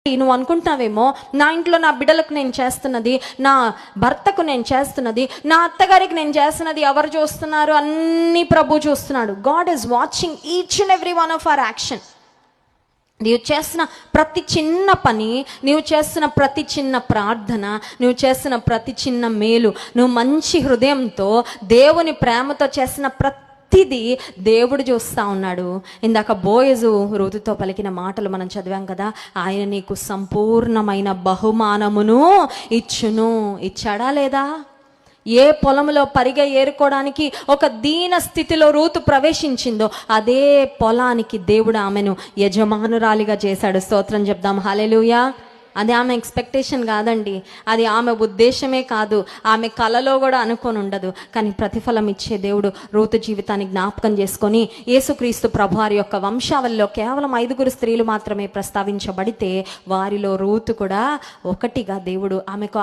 నువ్వు అనుకుంటున్నావేమో, నా ఇంట్లో నా బిడ్డలకు నేను చేస్తున్నది, నా భర్తకు నేను చేస్తున్నది, నా అత్తగారికి నేను చేస్తున్నది ఎవరు చూస్తున్నారు? అన్నీ ప్రభు చూస్తున్నాడు. God is watching each and every one of our action. నీవు చేస్తున్న ప్రతి చిన్న పని, నీవు చేస్తున్న ప్రతి చిన్న ప్రార్థన, నువ్వు చేస్తున్న ప్రతి చిన్న మేలు, నువ్వు మంచి హృదయంతో దేవుని ప్రేమతో చేస్తున్న ప్రతిదీ దేవుడు చూస్తూ ఉన్నాడు. ఇందాక బోయజు రూతుతో పలికిన మాటలు మనం చదివాం కదా, ఆయన నీకు సంపూర్ణమైన బహుమానమును ఇచ్చును. ఇచ్చాడా లేదా? ఏ పొలంలో పరిగె ఏరుకోవడానికి ఒక దీన స్థితిలో రూతు ప్రవేశించిందో అదే పొలానికి దేవుడు ఆమెను యజమానురాలిగా చేశాడు. స్తోత్రం చెప్దాం, హల్లెలూయా. అది ఆమె ఎక్స్పెక్టేషన్ కాదండి, అది ఆమె ఉద్దేశమే కాదు, ఆమె కలలో కూడా అనుకొని ఉండదు. కానీ ప్రతిఫలం ఇచ్చే దేవుడు రూతు జీవితాన్ని జ్ఞాపకం చేసుకొని యేసుక్రీస్తు ప్రభువారి యొక్క వంశావళిలో కేవలం 5 స్త్రీలు మాత్రమే ప్రస్తావించబడితే వారిలో రూతు కూడా ఒకటిగా దేవుడు ఆమెకు